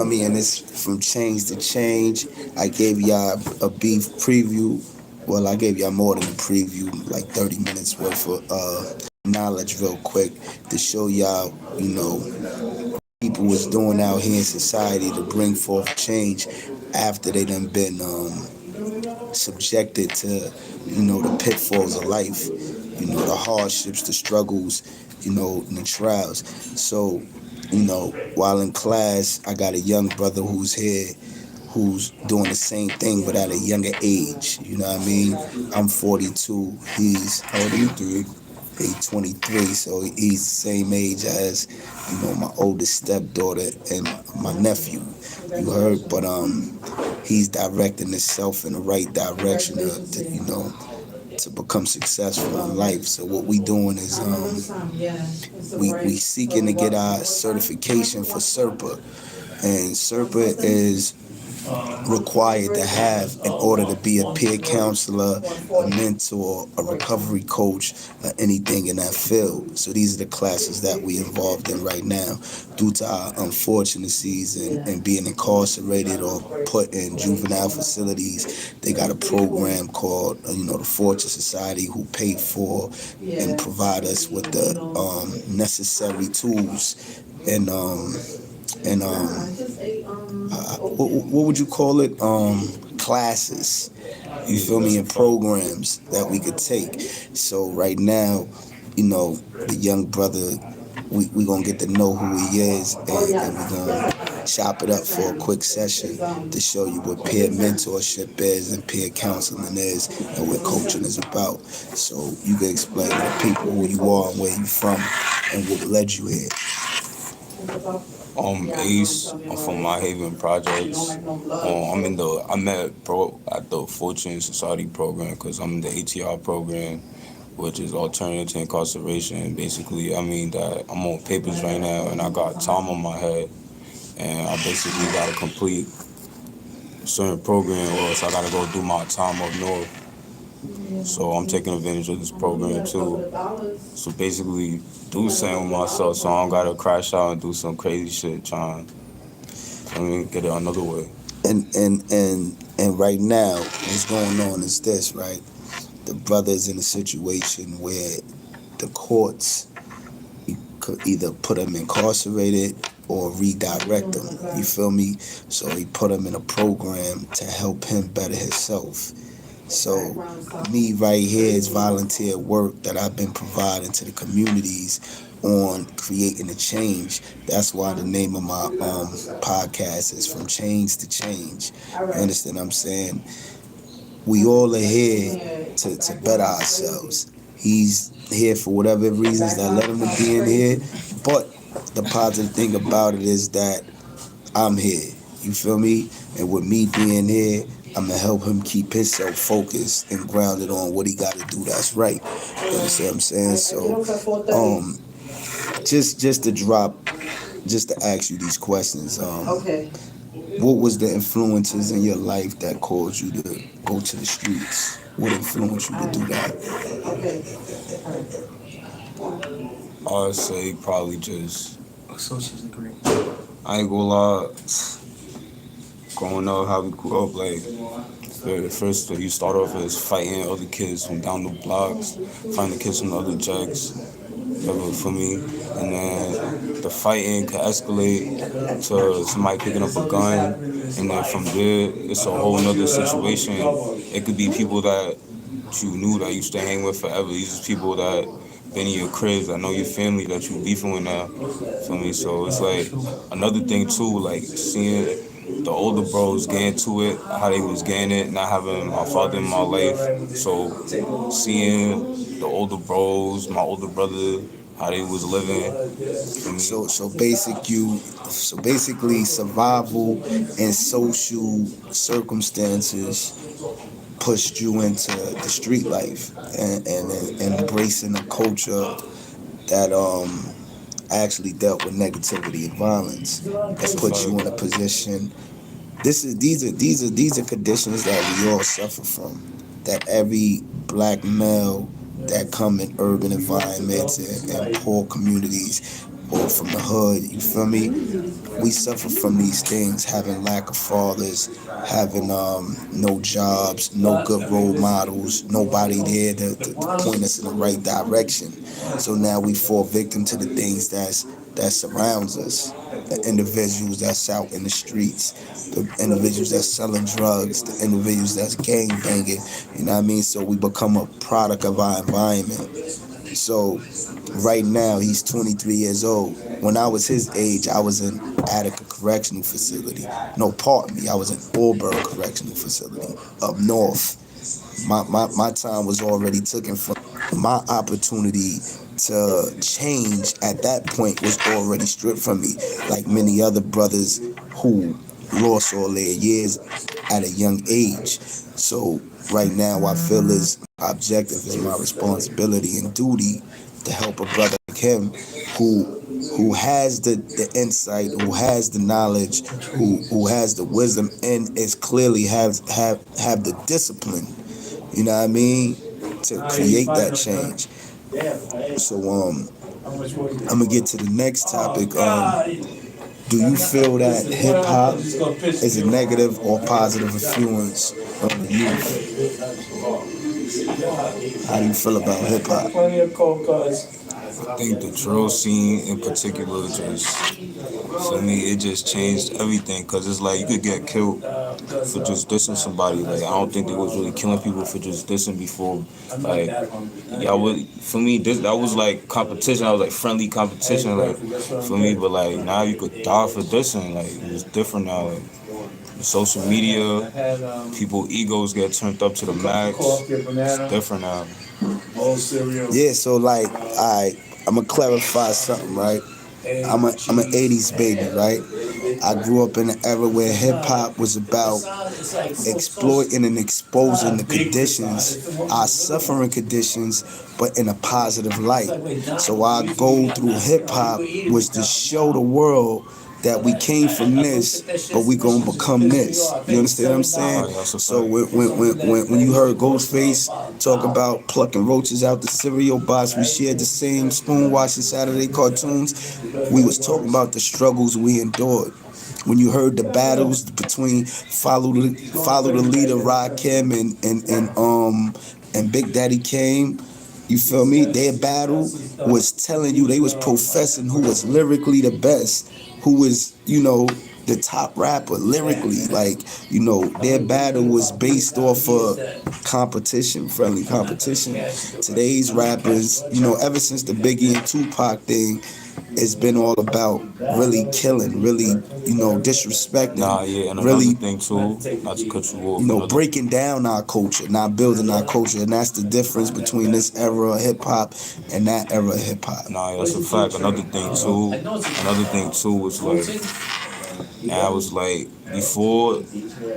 I mean, and it's from change to change. I gave y'all a beef preview. Well, I gave y'all more than a preview, like 30 minutes worth of knowledge real quick to show y'all, people was doing out here in society to bring forth change after they done been subjected to, the pitfalls of life, the hardships, the struggles, and the trials. So, while in class, I got a young brother who's here who's doing the same thing but at a younger age. You know what I mean? I'm 42. He's, how old are you? He's 23, so he's the same age as, my oldest stepdaughter and my nephew. You heard, but he's directing himself in the right direction to become successful in life. So what we doing is we seeking to get our certification for SERPA, and SERPA is required to have in order to be a peer counselor, a mentor, a recovery coach, or anything in that field. So these are the classes that we involved in right now. Due to our unfortunacies and being incarcerated or put in juvenile facilities, they got a program called, the Fortune Society, who pay for and provide us with the necessary tools and what would you call it? Classes. You feel me? And programs that we could take. So right now, the young brother, we gonna get to know who he is, and we gonna chop it up for a quick session to show you what peer mentorship is and peer counseling is and what coaching is about. So you can explain to the people who you are and where you from and what led you here. Ace. I'm from My Haven Projects. I'm at the Fortune Society program because I'm in the ATR program, which is alternative to incarceration. Basically, I mean that I'm on papers right now and I got time on my head, and I basically got to complete a certain program, or else I got to go do my time up north. So I'm taking advantage of this program too. So basically, do something with myself, so I don't gotta crash out and do some crazy shit trying. Get it another way. And right now, what's going on is this, right? The brother's in a situation where the courts could either put him incarcerated or redirect him. You feel me? So he put him in a program to help him better himself. So me right here is volunteer work that I've been providing to the communities on creating a change. That's why the name of my podcast is From Change to Change. You understand what I'm saying? We all are here to better ourselves. He's here for whatever reasons that led him to being here. But the positive thing about it is that I'm here. You feel me? And with me being here, I'm gonna help him keep himself focused and grounded on what he got to do. That's right. You understand what I'm saying? So, just to drop, just to ask you these questions. What was the influences in your life that caused you to go to the streets? What influenced you to do that? I'd say probably just. I ain't gonna lie. Growing up, how we grew up, like first you start off as fighting other kids from down the blocks, fighting the kids from the other jacks, for me, and then the fighting could escalate to somebody picking up a gun, and then from there it's a whole nother situation. It could be people that you knew that you used to hang with forever. These are people that been in your cribs, that know your family, that you beefing with now. For me, so it's like another thing too, like seeing the older bros getting to it, how they was getting it, not having my father in my life. So seeing the older bros, my older brother, how they was living. So basically survival and social circumstances pushed you into the street life and embracing a culture that actually dealt with negativity and violence that put you in a position. These are conditions that we all suffer from. That every black male that come in urban environments and poor communities or from the hood. You feel me? We suffer from these things, having lack of fathers, having no jobs, no good role models, nobody there to point us in the right direction. So now we fall victim to the things that surrounds us. The individuals that's out in the streets, the individuals that's selling drugs, the individuals that's gang banging. You know what I mean? So we become a product of our environment. So right now he's 23 years old. When I was his age, I was in Attica Correctional Facility. No, pardon me, I was in Auburn Correctional Facility up north. My time was already taken from my opportunity to change at that point was already stripped from me, like many other brothers who lost all their years at a young age. So right now I feel is my objective, is my responsibility and duty to help a brother like him who has the insight, who has the knowledge, who has the wisdom, and is clearly have the discipline, you know what I mean, to create that change. So I'm gonna get to the next topic. Do you feel that hip hop is a negative or positive influence on the youth? How do you feel about hip hop? I think the drill scene in particular just, for me, it just changed everything. Cause it's like you could get killed for just dissing somebody. Like I don't think they was really killing people for just dissing before. Like y'all would, for me, that was like competition. I was like friendly competition, like for me. But like now you could die for dissing. Like it's different now. Like social media, people egos get turned up to the max. It's different now. Yeah, so like I'm gonna clarify something, right? I'm an '80s baby, right? I grew up in an era where hip hop was about exploiting and exposing the conditions, our suffering conditions, but in a positive light. So our goal through hip hop was to show the world that we came from this, but we gonna become this. You understand what I'm saying? So when you heard Ghostface talk about plucking roaches out the cereal box, we shared the same spoon watching Saturday cartoons. We was talking about the struggles we endured. When you heard the battles between follow the leader Rakim and Big Daddy Kane, you feel me? Their battle was telling you, they was professing who was lyrically the best, who was, the top rapper lyrically. Like, their battle was based off of competition, friendly competition. Today's rappers, ever since the Biggie and Tupac thing, it's been all about really killing, really, disrespecting, Nah, yeah, and another really, thing too, not to cut you off, breaking down our culture, not building our culture, and that's the difference between this era of hip hop and that era of hip hop. nah, that's a fact. Another thing too was like, now it's like before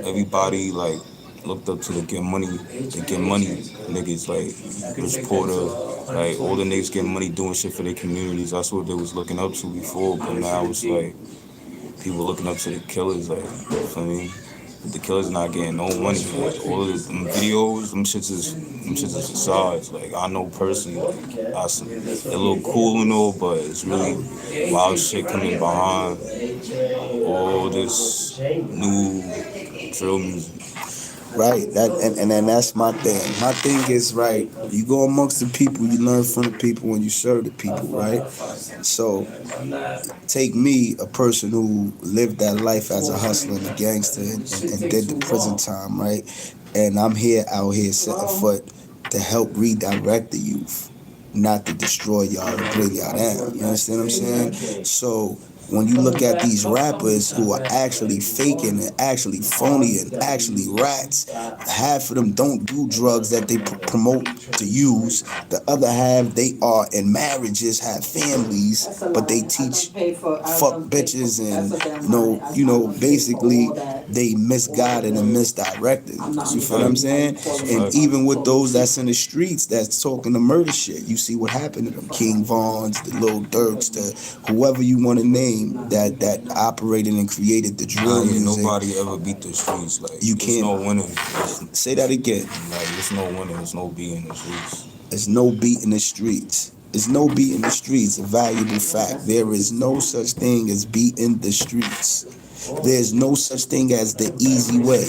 everybody like looked up to the get money niggas like Rich Porter, like all the niggas getting money doing shit for their communities. That's what they was looking up to before, but now it's like people looking up to the killers, like, for me. The killers not getting no money. Like, all of them videos, them shits is facades. Like I know personally, like they look cool and all, but it's really wild shit coming behind all this new drill music. Right. And then that's my thing. My thing is, right, you go amongst the people, you learn from the people, and you serve the people, right? So take me, a person who lived that life as a hustler and a gangster, and did the prison time, right? And I'm here out here setting foot to help redirect the youth, not to destroy y'all and bring y'all down. You understand what I'm saying? So when you look at these rappers who are actually faking and actually phony and actually rats, half of them don't do drugs that they promote to use. The other half, they are in marriages, have families, but they teach fuck bitches and basically they misguided and misdirected. You feel what I'm saying? And even with those that's in the streets that's talking the murder shit, you see what happened to them. King Vons, the Lil Durks, the whoever you want to name that operated and created the drill music. Nobody ever beat the streets. Like You there's can't. no winning. Say that again. Like there's no winning. There's no beating the streets. There's no beat in the streets. There's no beating the streets, a valuable fact. There is no such thing as beating the streets. There's no such thing as the easy way.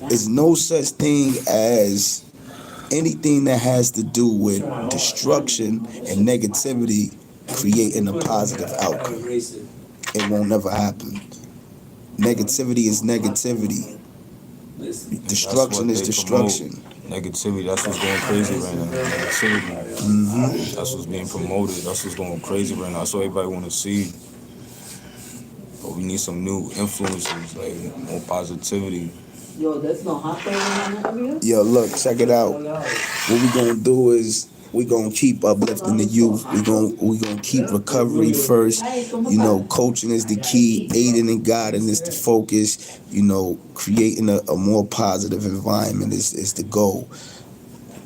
There's no such thing as anything that has to do with destruction and negativity creating a positive outcome. It won't never happen. Negativity is negativity. Destruction is destruction. Negativity, that's what's going crazy right now. Negativity. That's what's being promoted. That's what's going crazy right now. That's what everybody want to see. But we need some new influences, like more positivity. Yo, there's no hot thing on that. Yo, look, check it out. What we gonna do is we gonna keep uplifting the youth. We gonna keep recovery first. You know, coaching is the key. Aiding and guiding is the focus. You know, creating a more positive environment is the goal.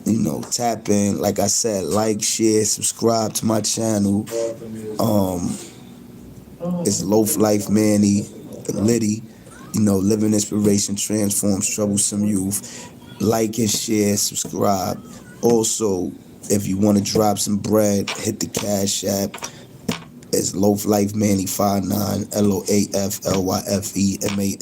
You know, tap in. Like I said, like, share, subscribe to my channel. It's Loaf Lyfe Manny, Liddy. You know, living inspiration transforms troublesome youth. Like and share, subscribe. Also, if you want to drop some bread, hit the Cash App. It's Loaf Lyfe Manny 59, LOAFLYFEMANNY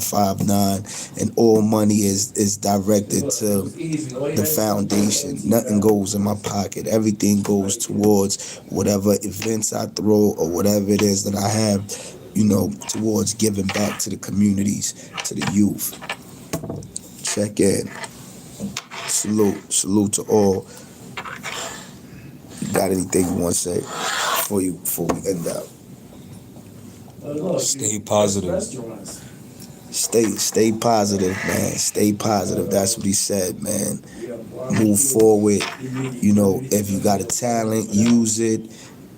59, and all money is directed to the foundation. Nothing goes in my pocket. Everything goes towards whatever events I throw or whatever it is that I have, you know, towards giving back to the communities, to the youth. Check in. Salute to all. You got anything you want to say before we end out? Stay positive. Stay positive, man. Stay positive. That's what he said, man. Move forward. You know, if you got a talent, use it.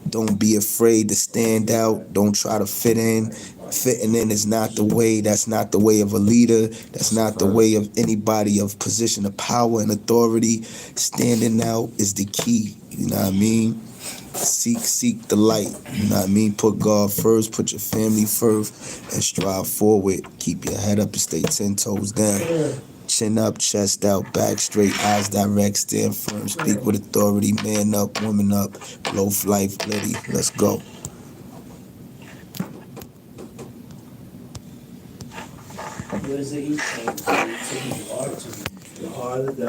Don't be afraid to stand out. Don't try to fit in. Fitting in is not the way. That's not the way of a leader. That's not the way of anybody of position of power and authority. Standing out is the key. You know what I mean? Seek the light. You know what I mean? Put God first. Put your family first, and strive forward. Keep your head up and stay 10 toes down. Chin up, chest out, back straight, eyes direct, stand firm, speak with authority, man up, woman up, Loaf Lyfe, Liddy. Let's go.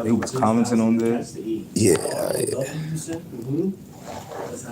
They was commenting on that. Yeah.